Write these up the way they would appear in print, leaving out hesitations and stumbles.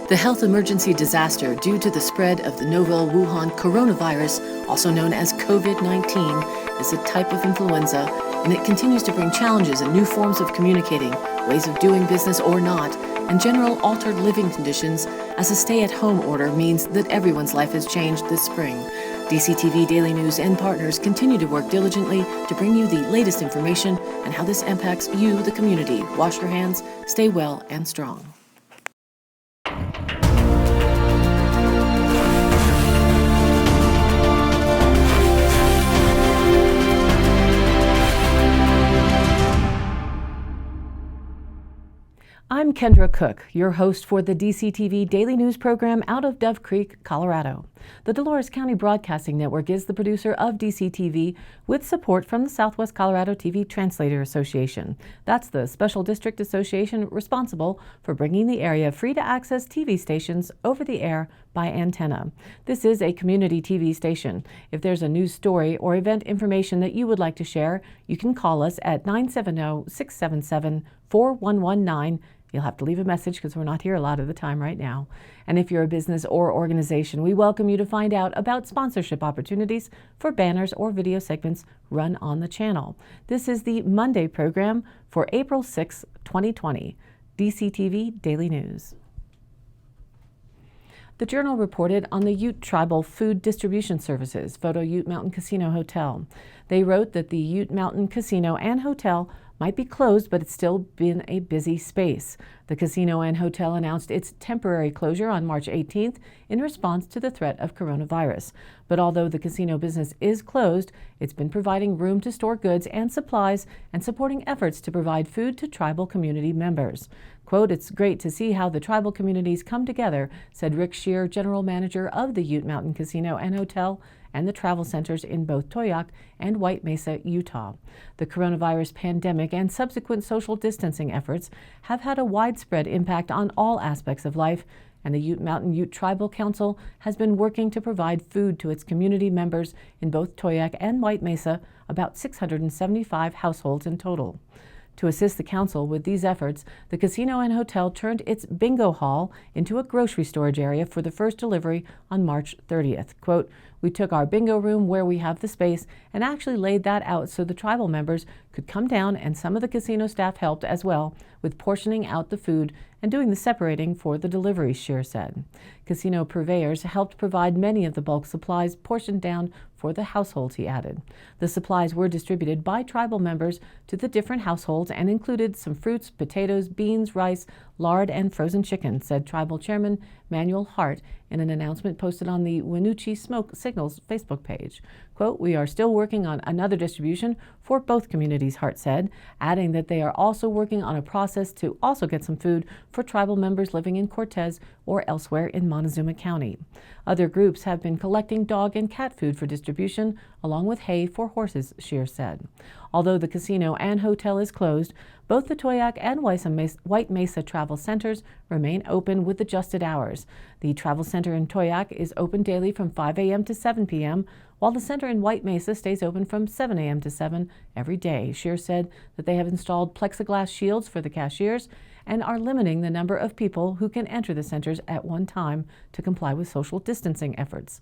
The health emergency disaster due to the spread of the novel Wuhan coronavirus, also known as COVID-19, is a type of influenza, and it continues to bring challenges and new forms of communicating, ways of doing business or not, and general altered living conditions, as a stay-at-home order means that everyone's life has changed this spring. DCTV Daily News and partners continue to work diligently to bring you the latest information and how this impacts you, the community. Wash your hands, stay well and strong. I'm Kendra Cook, your host for the DCTV Daily News program out of Dove Creek, Colorado. The Dolores County Broadcasting Network is the producer of DCTV with support from the Southwest Colorado TV Translator Association. That's the special district association responsible for bringing the area free-to-access TV stations over the air by antenna. This is a community TV station. If there's a news story or event information that you would like to share, you can call us at 970-677-4119. You'll have to leave a message because we're not here a lot of the time right now. And if you're a business or organization, we welcome you to find out about sponsorship opportunities for banners or video segments run on the channel. This is the Monday program for April 6, 2020. DCTV Daily News. The Journal reported on the Ute Tribal Food Distribution Services, Photo Ute Mountain Casino Hotel. They wrote that the Ute Mountain Casino and Hotel might be closed, but it's still been a busy space. The casino and hotel announced its temporary closure on March 18th in response to the threat of coronavirus. But although the casino business is closed, it's been providing room to store goods and supplies and supporting efforts to provide food to tribal community members. Quote, "It's great to see how the tribal communities come together," said Rick Shear, general manager of the Ute Mountain Casino and Hotel and the travel centers in both Toyac and White Mesa, Utah. The coronavirus pandemic and subsequent social distancing efforts have had a widespread impact on all aspects of life, and the Ute Mountain Ute Tribal Council has been working to provide food to its community members in both Toyac and White Mesa, about 675 households in total. To assist the council with these efforts, the casino and hotel turned its bingo hall into a grocery storage area for the first delivery on March 30th. Quote, "We took our bingo room where we have the space and actually laid that out so the tribal members could come down, and some of the casino staff helped as well with portioning out the food and doing the separating for the delivery," Shear said. Casino purveyors helped provide many of the bulk supplies portioned down for the households, he added. The supplies were distributed by tribal members to the different households and included some fruits, potatoes, beans, rice, lard, and frozen chicken, said Tribal Chairman Manuel Hart in an announcement posted on the Winoochee Smoke Signals Facebook page. Quote, "We are still working on another distribution for both communities," Hart said, adding that they are also working on a process to also get some food for tribal members living in Cortez or elsewhere in Montezuma County. Other groups have been collecting dog and cat food for distribution, along with hay for horses, Shear said. Although the casino and hotel is closed, both the Toyac and White Mesa travel centers remain open with adjusted hours. The travel center in Toyac is open daily from 5 a.m. to 7 p.m., while the center in White Mesa stays open from 7 a.m. to 7 every day. Shear said that they have installed plexiglass shields for the cashiers and are limiting the number of people who can enter the centers at one time to comply with social distancing efforts.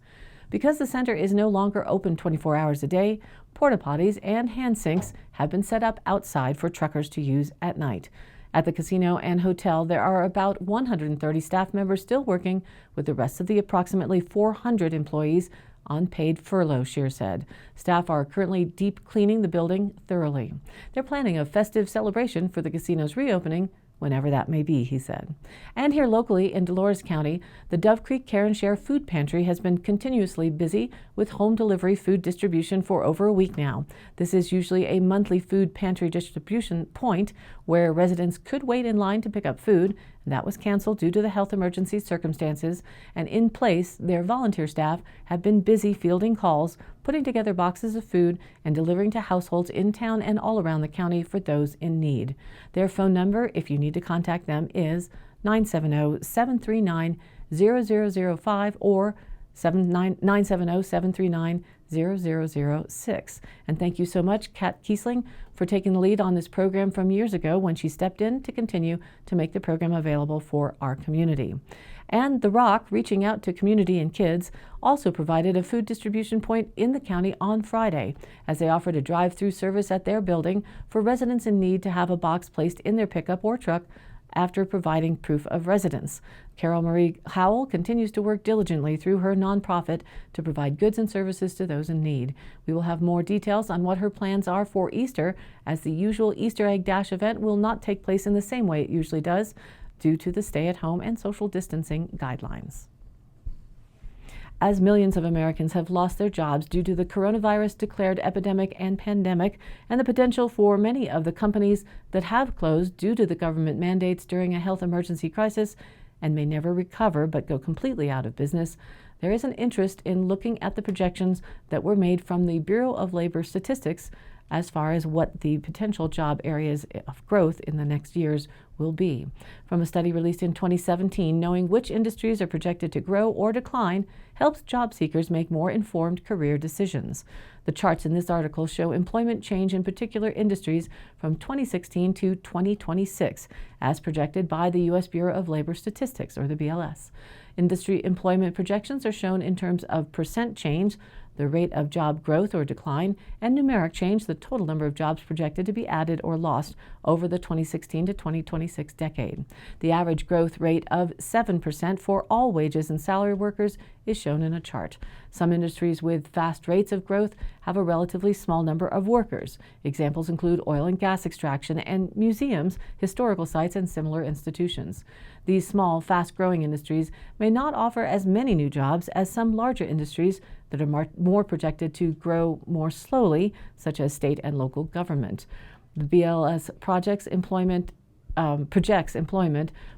Because the center is no longer open 24 hours a day, porta potties and hand sinks have been set up outside for truckers to use at night. At the casino and hotel, there are about 130 staff members still working, with the rest of the approximately 400 employees on paid furlough, Shear said. Staff are currently deep cleaning the building thoroughly. They're planning a festive celebration for the casino's reopening, whenever that may be, he said. And here locally in Dolores County, the Dove Creek Care and Share Food Pantry has been continuously busy with home delivery food distribution for over a week now. This is usually a monthly food pantry distribution point where residents could wait in line to pick up food, and that was canceled due to the health emergency circumstances. And in place, their volunteer staff have been busy fielding calls, putting together boxes of food, and delivering to households in town and all around the county for those in need. Their phone number, if you need to contact them, is 970-739-0005 or 970-739-0005. 0006. And thank you so much, Kat Kiesling, for taking the lead on this program from years ago when she stepped in to continue to make the program available for our community. And The Rock, reaching out to community and kids, also provided a food distribution point in the county on Friday as they offered a drive-through service at their building for residents in need to have a box placed in their pickup or truck after providing proof of residence. Carol Marie Howell continues to work diligently through her nonprofit to provide goods and services to those in need. We will have more details on what her plans are for Easter, as the usual Easter Egg Dash event will not take place in the same way it usually does due to the stay-at-home and social distancing guidelines. As millions of Americans have lost their jobs due to the coronavirus-declared epidemic and pandemic, and the potential for many of the companies that have closed due to the government mandates during a health emergency crisis and may never recover but go completely out of business, there is an interest in looking at the projections that were made from the Bureau of Labor Statistics as far as what the potential job areas of growth in the next years will be. From a study released in 2017, knowing which industries are projected to grow or decline helps job seekers make more informed career decisions. The charts in this article show employment change in particular industries from 2016 to 2026, as projected by the U.S. Bureau of Labor Statistics, or the BLS. Industry employment projections are shown in terms of percent change, the rate of job growth or decline, and numeric change, the total number of jobs projected to be added or lost over the 2016 to 2026 decade. The average growth rate of 7% for all wages and salary workers is shown in a chart. Some industries with fast rates of growth have a relatively small number of workers. Examples include oil and gas extraction and museums, historical sites, and similar institutions. These small, fast-growing industries may not offer as many new jobs as some larger industries that are more projected to grow more slowly, such as state and local government. The BLS projects employment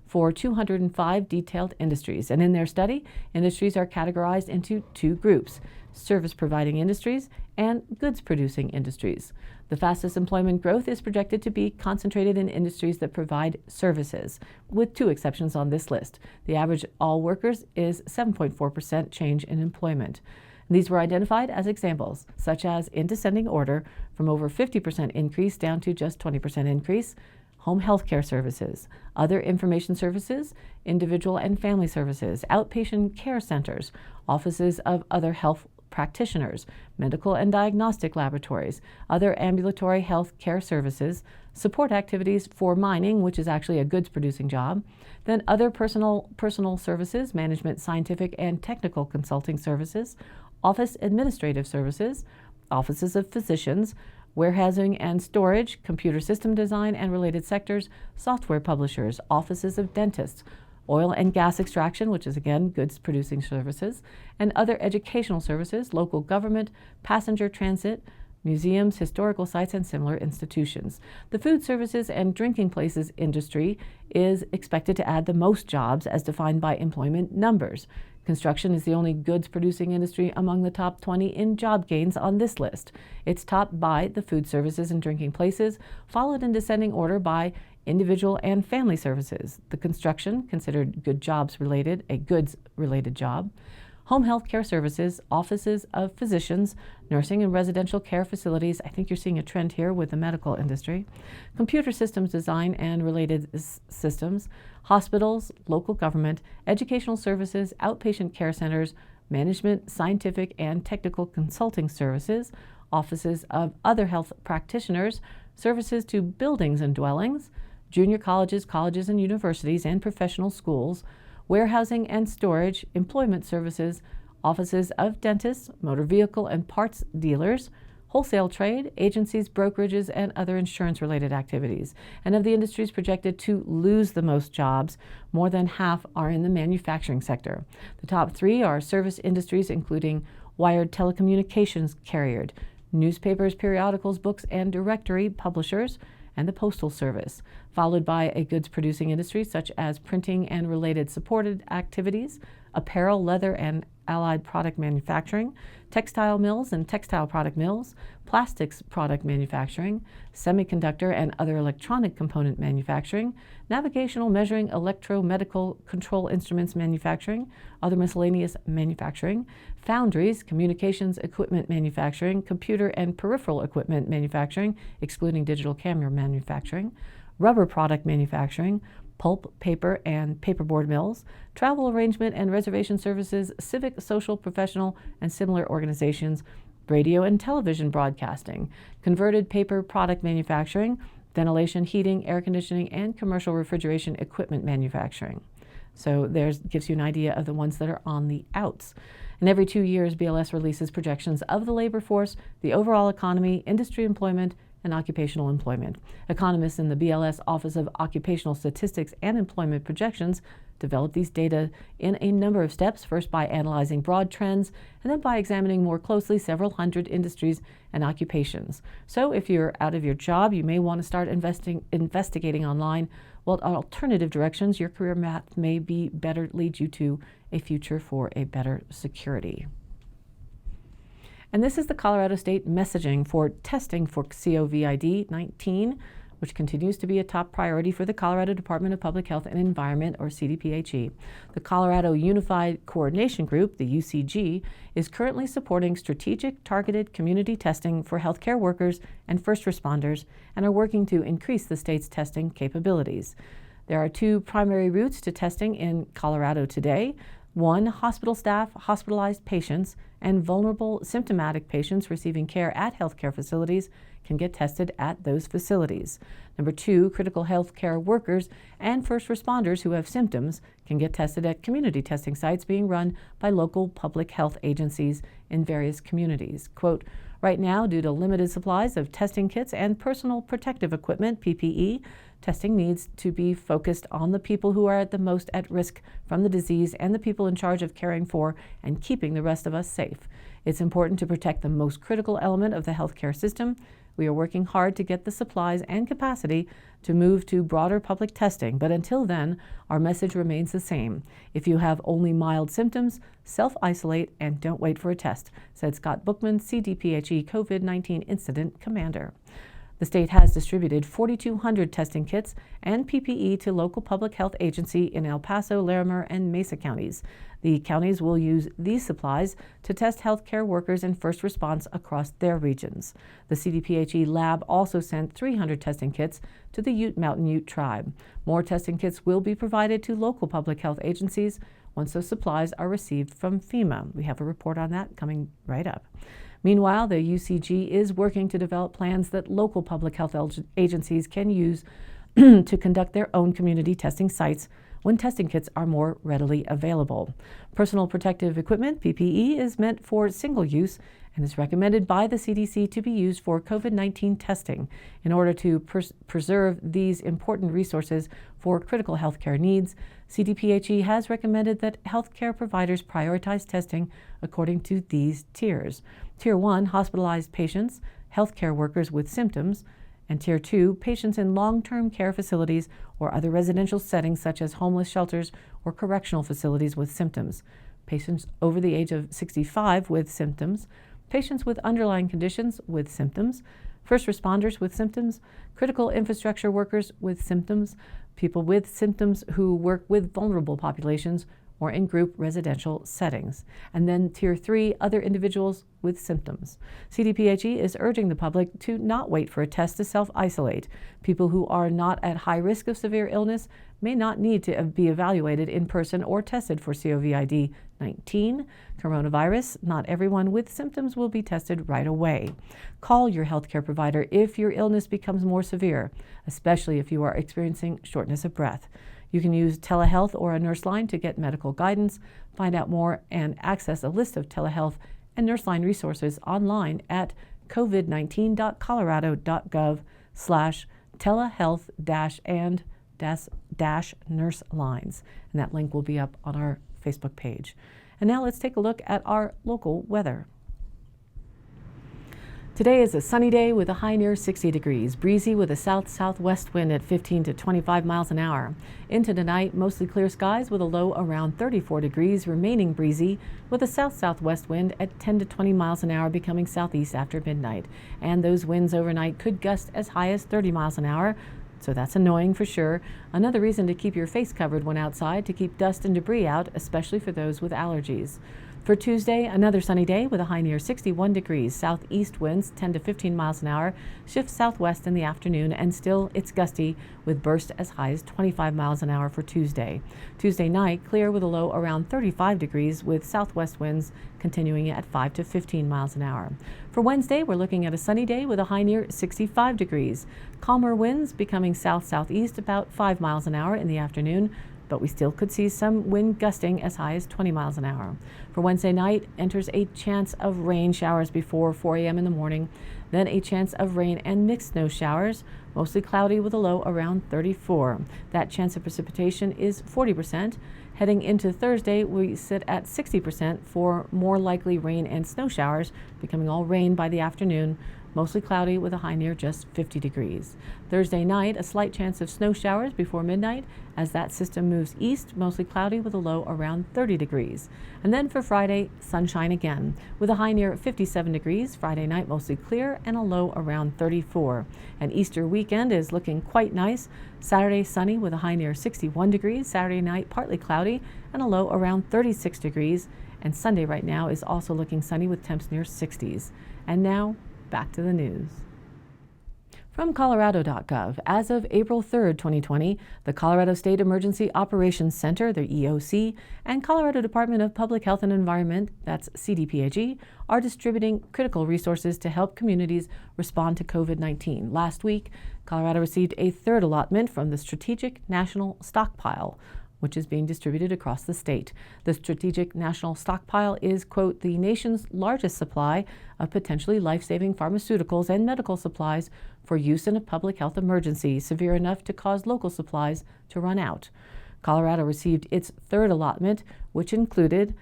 for 205 detailed industries, and in their study, industries are categorized into two groups: service-providing industries and goods-producing industries. The fastest employment growth is projected to be concentrated in industries that provide services, with two exceptions on this list. The average all workers is 7.4% change in employment. These were identified as examples, such as, in descending order, from over 50% increase down to just 20% increase, home health care services, other information services, individual and family services, outpatient care centers, offices of other health practitioners, medical and diagnostic laboratories, other ambulatory health care services, support activities for mining, which is actually a goods-producing job, then other personal services, management, scientific and technical consulting services, office administrative services, offices of physicians, warehousing and storage, computer system design and related sectors, software publishers, offices of dentists, oil and gas extraction, which is again goods producing services, and other educational services, local government, passenger transit, museums, historical sites, and similar institutions. The food services and drinking places industry is expected to add the most jobs as defined by employment numbers. Construction is the only goods-producing industry among the top 20 in job gains on this list. It's topped by the food services and drinking places, followed in descending order by individual and family services. The construction, considered a goods-related job. Home health care services, offices of physicians, nursing and residential care facilities. I think you're seeing a trend here with the medical industry. Computer systems design and related systems, hospitals, local government, educational services, outpatient care centers, management, scientific and technical consulting services, offices of other health practitioners, services to buildings and dwellings, junior colleges, colleges and universities, and professional schools, warehousing and storage, employment services, offices of dentists, motor vehicle and parts dealers, wholesale trade, agencies, brokerages, and other insurance-related activities. And of the industries projected to lose the most jobs, more than half are in the manufacturing sector. The top three are service industries, including wired telecommunications carrier, newspapers, periodicals, books, and directory publishers, and the Postal Service. followed by a goods producing industry such as printing and related supported activities, apparel, leather, and allied product manufacturing, textile mills and textile product mills, plastics product manufacturing, semiconductor and other electronic component manufacturing, navigational measuring, electromedical control instruments manufacturing, other miscellaneous manufacturing, foundries, communications equipment manufacturing, computer and peripheral equipment manufacturing, excluding digital camera manufacturing, rubber product manufacturing, pulp, paper, and paperboard mills, travel arrangement and reservation services, civic, social, professional, and similar organizations, radio and television broadcasting, converted paper product manufacturing, ventilation, heating, air conditioning, and commercial refrigeration equipment manufacturing. So there's gives you an idea of the ones that are on the outs. And every 2 years, BLS releases projections of the labor force, the overall economy, industry employment, and occupational employment. Economists in the BLS Office of Occupational Statistics and Employment Projections develop these data in a number of steps, first by analyzing broad trends, and then by examining more closely several hundred industries and occupations. So if you're out of your job, you may want to start investigating online what alternative directions your career path may be better lead you to a future for a better security. And this is the Colorado State messaging for testing for COVID-19, which continues to be a top priority for the Colorado Department of Public Health and Environment, or CDPHE. The Colorado Unified Coordination Group, the UCG, is currently supporting strategic targeted community testing for healthcare workers and first responders and are working to increase the state's testing capabilities. There are 2 primary routes to testing in Colorado today. 1, hospital staff, hospitalized patients, and vulnerable symptomatic patients receiving care at healthcare facilities can get tested at those facilities. Number 2, critical healthcare workers and first responders who have symptoms can get tested at community testing sites being run by local public health agencies in various communities. Quote, right now, due to limited supplies of testing kits and personal protective equipment, PPE, testing needs to be focused on the people who are the most at risk from the disease and the people in charge of caring for and keeping the rest of us safe. It's important to protect the most critical element of the healthcare system. We are working hard to get the supplies and capacity to move to broader public testing, but until then, our message remains the same. If you have only mild symptoms, self-isolate and don't wait for a test, said Scott Bookman, CDPHE COVID-19 Incident Commander. The state has distributed 4,200 testing kits and PPE to local public health agencies in El Paso, Larimer, and Mesa counties. The counties will use these supplies to test healthcare workers and first response across their regions. The CDPHE lab also sent 300 testing kits to the Ute Mountain Ute tribe. More testing kits will be provided to local public health agencies once those supplies are received from FEMA. We have a report on that coming right up. Meanwhile, the UCG is working to develop plans that local public health agencies can use to conduct their own community testing sites when testing kits are more readily available. Personal protective equipment, PPE, is meant for single use and is recommended by the CDC to be used for COVID-19 testing. In order to preserve these important resources for critical healthcare needs, CDPHE has recommended that healthcare providers prioritize testing according to these tiers. Tier 1, hospitalized patients, healthcare workers with symptoms, and Tier 2, patients in long-term care facilities or other residential settings such as homeless shelters or correctional facilities with symptoms, patients over the age of 65 with symptoms, patients with underlying conditions with symptoms, first responders with symptoms, critical infrastructure workers with symptoms, people with symptoms who work with vulnerable populations or in group residential settings, and then Tier 3, other individuals with symptoms. CDPHE is urging the public to not wait for a test to self-isolate. People who are not at high risk of severe illness may not need to be evaluated in person or tested for COVID-19 coronavirus. Not everyone with symptoms will be tested right away. Call your healthcare provider if your illness becomes more severe, especially if you are experiencing shortness of breath. You can use telehealth or a nurse line to get medical guidance, find out more, and access a list of telehealth and nurse line resources online at covid19.colorado.gov/telehealth-and-nurse lines. And that link will be up on our Facebook page. And now let's take a look at our local weather. Today is a sunny day with a high near 60 degrees, breezy with a south-southwest wind at 15 to 25 miles an hour. Into tonight, mostly clear skies with a low around 34 degrees, remaining breezy with a south-southwest wind at 10 to 20 miles an hour, becoming southeast after midnight. And those winds overnight could gust as high as 30 miles an hour. So that's annoying for sure. Another reason to keep your face covered when outside, to keep dust and debris out, especially for those with allergies. For Tuesday, another sunny day with a high near 61 degrees. Southeast winds 10 to 15 miles an hour, shift southwest in the afternoon, and still it's gusty with bursts as high as 25 miles an hour for Tuesday. Tuesday night, clear with a low around 35 degrees with southwest winds continuing at 5 to 15 miles an hour. For Wednesday, we're looking at a sunny day with a high near 65 degrees. Calmer winds becoming south-southeast about 5 miles an hour in the afternoon, but we still could see some wind gusting as high as 20 miles an hour. For Wednesday night, enters a chance of rain showers before 4 a.m. in the morning, then a chance of rain and mixed snow showers, mostly cloudy with a low around 34. That chance of precipitation is 40%. Heading into Thursday, we sit at 60% for more likely rain and snow showers, becoming all rain by the afternoon, mostly cloudy with a high near just 50 degrees. Thursday night, a slight chance of snow showers before midnight as that system moves east, mostly cloudy with a low around 30 degrees. And then for Friday, sunshine again with a high near 57 degrees. Friday night, mostly clear and a low around 34. And Easter weekend is looking quite nice. Saturday, sunny with a high near 61 degrees. Saturday night, partly cloudy and a low around 36 degrees. And Sunday right now is also looking sunny with temps near 60s. And now, back to the news. From Colorado.gov, as of April 3rd, 2020, the Colorado State Emergency Operations Center, the EOC, and Colorado Department of Public Health and Environment, that's CDPHE, are distributing critical resources to help communities respond to COVID-19. Last week, Colorado received a third allotment from the Strategic National Stockpile, which is being distributed across the state. The Strategic National Stockpile is, quote, the nation's largest supply of potentially life-saving pharmaceuticals and medical supplies for use in a public health emergency severe enough to cause local supplies to run out. Colorado received its third allotment, which included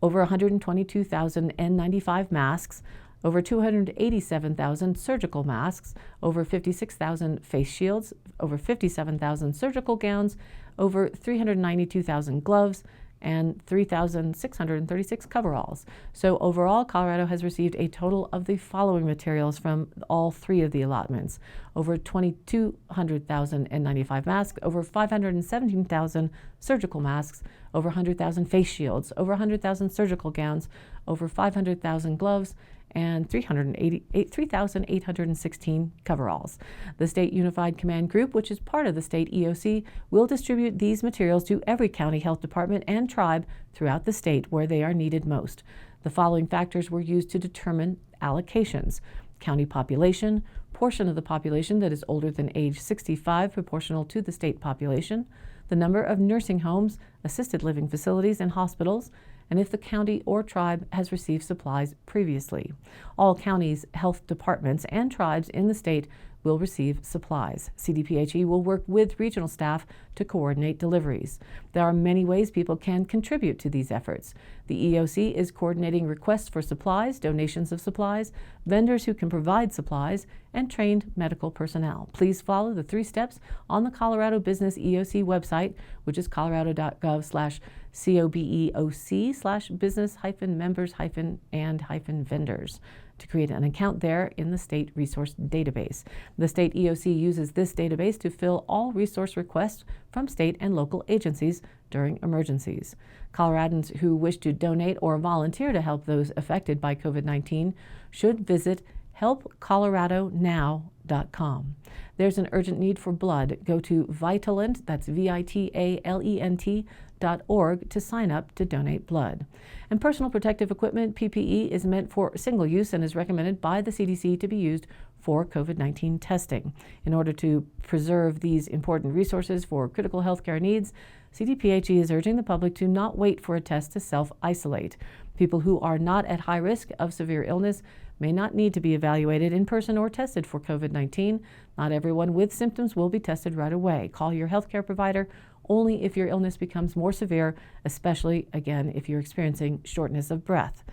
over 122,000 N95 masks, over 287,000 surgical masks, over 56,000 face shields, over 57,000 surgical gowns, over 392,000 gloves, and 3,636 coveralls. So overall, Colorado has received a total of the following materials from all three of the allotments: over 2,200,000 N95 masks, over 517,000 surgical masks, over 100,000 face shields, over 100,000 surgical gowns, over 500,000 gloves, and 3,816 coveralls. The State Unified Command Group, which is part of the state EOC, will distribute these materials to every county health department and tribe throughout the state where they are needed most. The following factors were used to determine allocations: county population, portion of the population that is older than age 65 proportional to the state population, the number of nursing homes, assisted living facilities, and hospitals, and if the county or tribe has received supplies previously. All counties, health departments, and tribes in the state will receive supplies. CDPHE will work with regional staff to coordinate deliveries. There are many ways people can contribute to these efforts. The EOC is coordinating requests for supplies, donations of supplies, vendors who can provide supplies, and trained medical personnel. Please follow the 3 steps on the Colorado Business EOC website, which is colorado.gov/COBEOC/business-members-and-vendors, to create an account there in the state resource database. The state EOC uses this database to fill all resource requests from state and local agencies during emergencies. Coloradans who wish to donate or volunteer to help those affected by COVID-19 should visit helpcoloradonow.com. There's an urgent need for blood. Go to Vitalent, that's VITALENT.org, to sign up to donate blood. And personal protective equipment, PPE, is meant for single use and is recommended by the CDC to be used for COVID-19 testing. In order to preserve these important resources for critical healthcare needs, CDPHE is urging the public to not wait for a test to self-isolate. People who are not at high risk of severe illness may not need to be evaluated in person or tested for COVID-19. Not everyone with symptoms will be tested right away. Call your healthcare provider only if your illness becomes more severe, especially, again, if you're experiencing shortness of breath.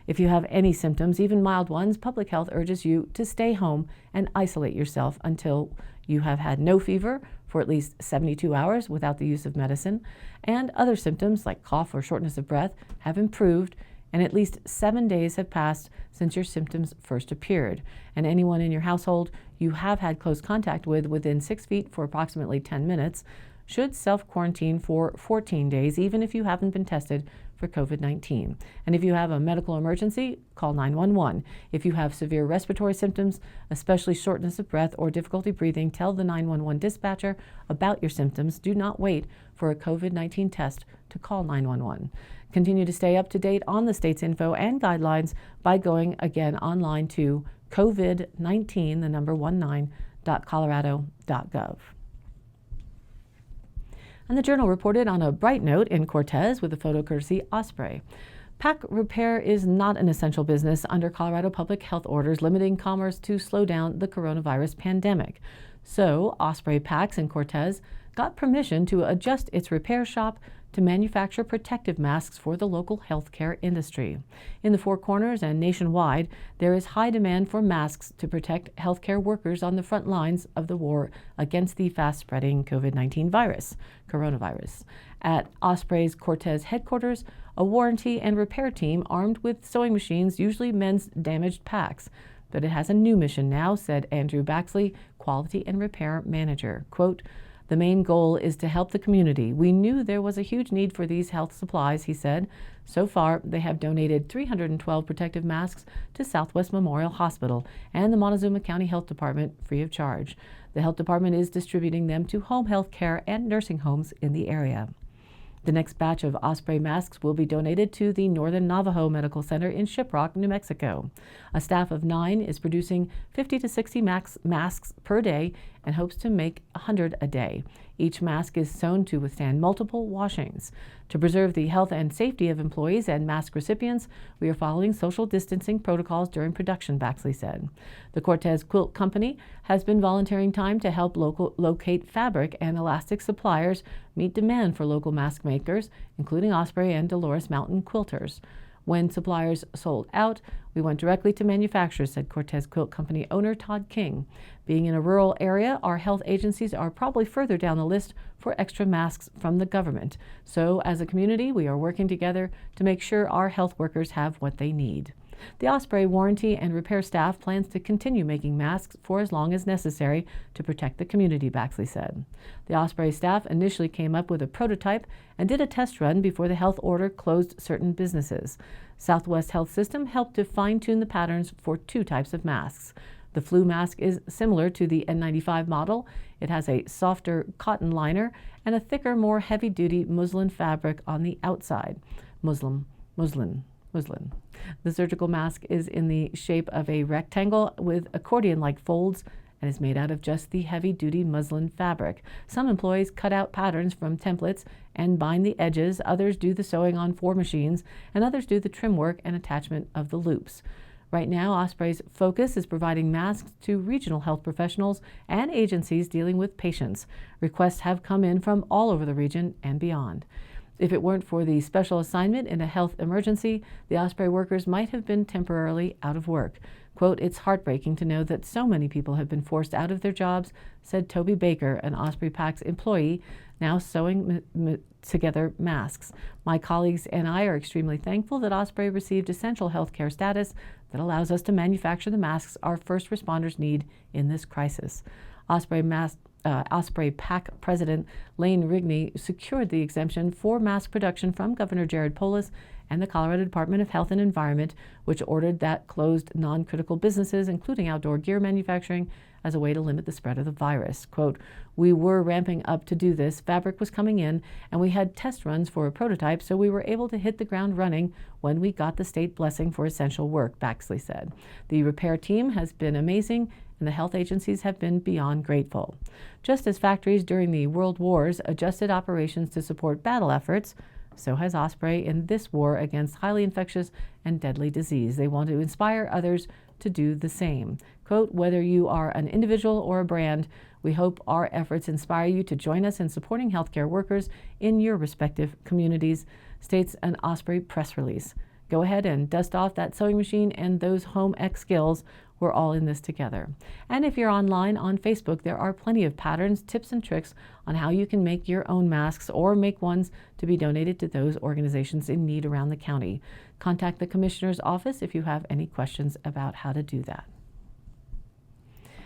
If you have any symptoms, even mild ones, public health urges you to stay home and isolate yourself until you have had no fever for at least 72 hours without the use of medicine, and other symptoms like cough or shortness of breath have improved, and at least 7 days have passed since your symptoms first appeared, and anyone in your household you have had close contact with within 6 feet for approximately 10 minutes should self-quarantine for 14 days, even if you haven't been tested for COVID-19. And if you have a medical emergency, call 911. If you have severe respiratory symptoms, especially shortness of breath or difficulty breathing, tell the 911 dispatcher about your symptoms. Do not wait for a COVID-19 test to call 911. Continue to stay up to date on the state's info and guidelines by going again online to covid19.colorado.gov. And the Journal reported on a bright note in Cortez with a photo courtesy Osprey. Pack repair is not an essential business under Colorado public health orders limiting commerce to slow down the coronavirus pandemic. So Osprey Packs in Cortez got permission to adjust its repair shop to manufacture protective masks for the local healthcare industry. In the Four Corners and nationwide, there is high demand for masks to protect healthcare workers on the front lines of the war against the fast-spreading COVID-19 coronavirus. At Osprey's Cortez headquarters, a warranty and repair team armed with sewing machines usually mends damaged packs. But it has a new mission now, said Andrew Baxley, quality and repair manager. Quote, "The main goal is to help the community. We knew there was a huge need for these health supplies," he said. So far, they have donated 312 protective masks to Southwest Memorial Hospital and the Montezuma County Health Department free of charge. The health department is distributing them to home health care and nursing homes in the area. The next batch of Osprey masks will be donated to the Northern Navajo Medical Center in Shiprock, New Mexico. A staff of 9 is producing 50 to 60 masks per day and hopes to make 100 a day. Each mask is sewn to withstand multiple washings. To preserve the health and safety of employees and mask recipients, we are following social distancing protocols during production, Baxley said. The Cortez Quilt Company has been volunteering time to help locate fabric and elastic suppliers meet demand for local mask makers, including Osprey and Dolores Mountain quilters. When suppliers sold out, we went directly to manufacturers, said Cortez Quilt Company owner Todd King. Being in a rural area, our health agencies are probably further down the list for extra masks from the government. So as a community, we are working together to make sure our health workers have what they need. The Osprey warranty and repair staff plans to continue making masks for as long as necessary to protect the community, Baxley said. The Osprey staff initially came up with a prototype and did a test run before the health order closed certain businesses. Southwest Health System helped to fine-tune the patterns for 2 types of masks. The flu mask is similar to the N95 model. It has a softer cotton liner and a thicker, more heavy-duty muslin fabric on the outside. Muslin. The surgical mask is in the shape of a rectangle with accordion-like folds and is made out of just the heavy-duty muslin fabric. Some employees cut out patterns from templates and bind the edges. Others do the sewing on 4 machines, and others do the trim work and attachment of the loops. Right now, Osprey's focus is providing masks to regional health professionals and agencies dealing with patients. Requests have come in from all over the region and beyond. If it weren't for the special assignment in a health emergency, the Osprey workers might have been temporarily out of work. Quote, "It's heartbreaking to know that so many people have been forced out of their jobs," said Toby Baker, an Osprey Packs employee, now sewing together masks. "My colleagues and I are extremely thankful that Osprey received essential healthcare status that allows us to manufacture the masks our first responders need in this crisis." Osprey Pack President Lane Rigney secured the exemption for mask production from Governor Jared Polis and the Colorado Department of Health and Environment, which ordered that closed non-critical businesses, including outdoor gear manufacturing, as a way to limit the spread of the virus. Quote, "We were ramping up to do this. Fabric was coming in, and we had test runs for a prototype, so we were able to hit the ground running when we got the state blessing for essential work," Baxley said. "The repair team has been amazing, and the health agencies have been beyond grateful." Just as factories during the World Wars adjusted operations to support battle efforts, so has Osprey in this war against highly infectious and deadly disease. They want to inspire others to do the same. Quote, "Whether you are an individual or a brand, we hope our efforts inspire you to join us in supporting healthcare workers in your respective communities," states an Osprey press release. Go ahead and dust off that sewing machine and those home ec skills. We're all in this together. And if you're online on Facebook, there are plenty of patterns, tips, and tricks on how you can make your own masks or make ones to be donated to those organizations in need around the county. Contact the Commissioner's office if you have any questions about how to do that.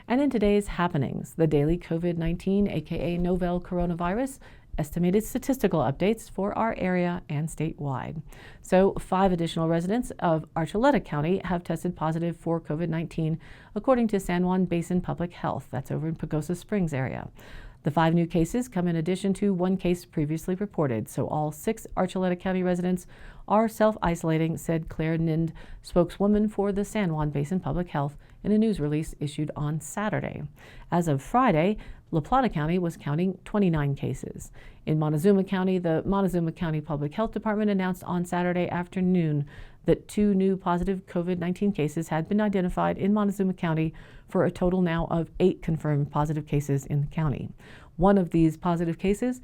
And in today's happenings, the daily COVID-19, aka novel coronavirus, estimated statistical updates for our area and statewide. So 5 additional residents of Archuleta County have tested positive for COVID-19, according to San Juan Basin Public Health. That's over in Pagosa Springs area. The 5 new cases come in addition to 1 case previously reported, so all 6 Archuleta County residents are self-isolating, said Claire Nind, spokeswoman for the San Juan Basin Public Health, in a news release issued on Saturday. As of Friday, La Plata County was counting 29 cases. In Montezuma County, the Montezuma County Public Health Department announced on Saturday afternoon that 2 new positive COVID-19 cases had been identified in Montezuma County for a total now of 8 confirmed positive cases in the county. 1 of these positive cases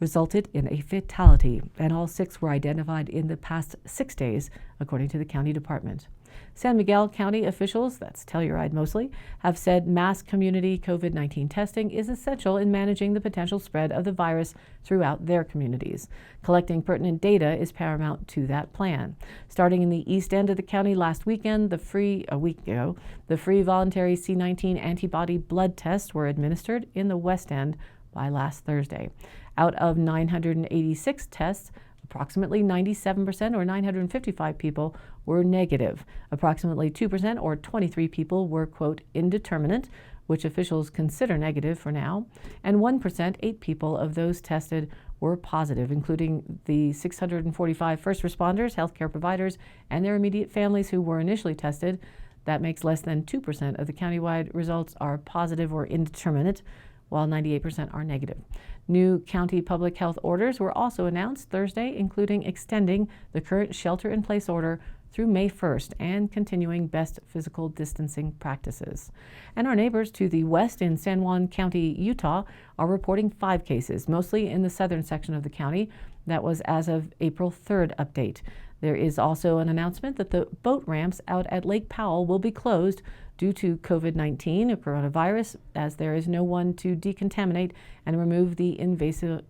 resulted in a fatality, and all 6 were identified in the past 6 days, according to the county department. San Miguel County officials, that's Telluride mostly, have said mass community COVID-19 testing is essential in managing the potential spread of the virus throughout their communities. Collecting pertinent data is paramount to that plan. Starting in the east end of the county last weekend, a week ago, the free voluntary C19 antibody blood tests were administered in the west end by last Thursday. Out of 986 tests, approximately 97% or 955 people were negative. Approximately 2% or 23 people were, quote, indeterminate, which officials consider negative for now, and 1%, 8 people of those tested were positive, including the 645 first responders, healthcare providers, and their immediate families who were initially tested. That makes less than 2% of the countywide results are positive or indeterminate, while 98% are negative. New county public health orders were also announced Thursday, including extending the current shelter-in-place order through May 1st and continuing best physical distancing practices. And our neighbors to the west in San Juan County, Utah, are reporting 5 cases, mostly in the southern section of the county. That was as of April 3rd update. There is also an announcement that the boat ramps out at Lake Powell will be closed due to COVID-19, a coronavirus, as there is no one to decontaminate and remove the invasive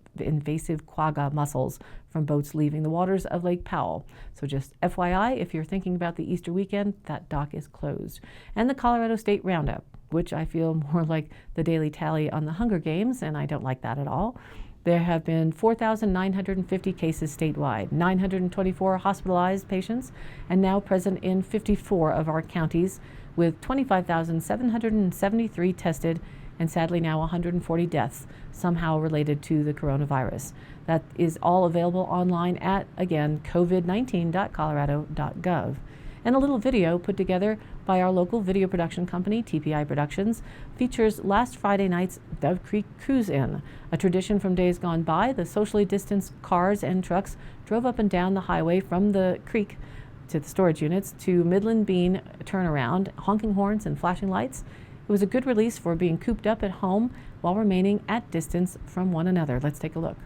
quagga mussels from boats leaving the waters of Lake Powell. So just FYI, if you're thinking about the Easter weekend, that dock is closed. And the Colorado State Roundup, which I feel more like the daily tally on the Hunger Games, and I don't like that at all. There have been 4,950 cases statewide, 924 hospitalized patients, and now present in 54 of our counties, with 25,773 tested, and sadly now 140 deaths somehow related to the coronavirus. That is all available online at, again, covid19.colorado.gov. And a little video put together by our local video production company, TPI Productions, features last Friday night's Dove Creek Cruise-In. A tradition from days gone by, the socially distanced cars and trucks drove up and down the highway from the creek to the storage units to Midland Bean turnaround, honking horns and flashing lights. It was a good release for being cooped up at home while remaining at distance from one another. Let's take a look.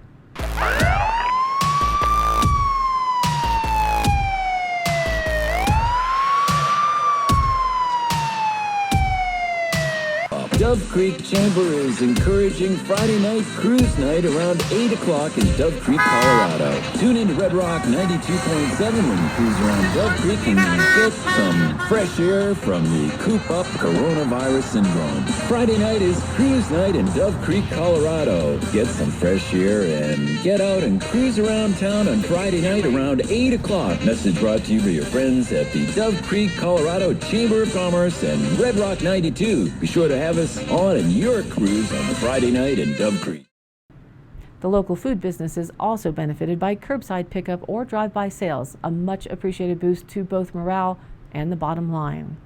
Dove Creek Chamber is encouraging Friday night cruise night around 8 o'clock in Dove Creek, Colorado. Tune in to Red Rock 92.7 when you cruise around Dove Creek and get some fresh air from the coop-up coronavirus syndrome. Friday night is cruise night in Dove Creek, Colorado. Get some fresh air and get out and cruise around town on Friday night around 8 o'clock. Message brought to you by your friends at the Dove Creek, Colorado Chamber of Commerce and Red Rock 92. Be sure to have us on in your cruise on Friday night in Dove Creek. The local food businesses also benefited by curbside pickup or drive-by sales, a much appreciated boost to both morale and the bottom line.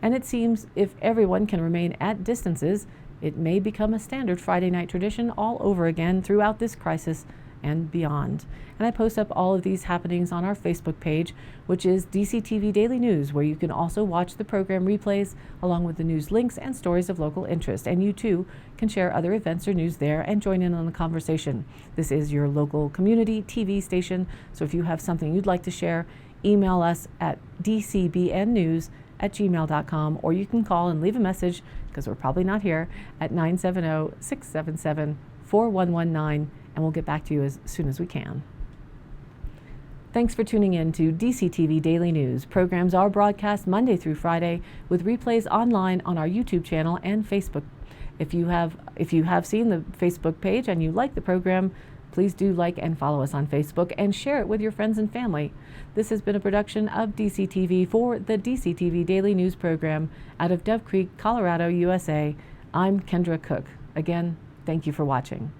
And it seems if everyone can remain at distances, it may become a standard Friday night tradition all over again throughout this crisis and beyond. And I post up all of these happenings on our Facebook page, which is DCTV Daily News, where you can also watch the program replays along with the news links and stories of local interest. And you too can share other events or news there and join in on the conversation. This is your local community TV station, so if you have something you'd like to share, email us at dcbnnews@gmail.com, or you can call and leave a message, because we're probably not here, at 970-677-4119, and we'll get back to you as soon as we can. Thanks for tuning in to DCTV Daily News. Programs are broadcast Monday through Friday, with replays online on our YouTube channel and Facebook. If you have seen the Facebook page and you like the program, please do like and follow us on Facebook and share it with your friends and family. This has been a production of DCTV for the DCTV Daily News program out of Dove Creek, Colorado, USA. I'm Kendra Cook. Again, thank you for watching.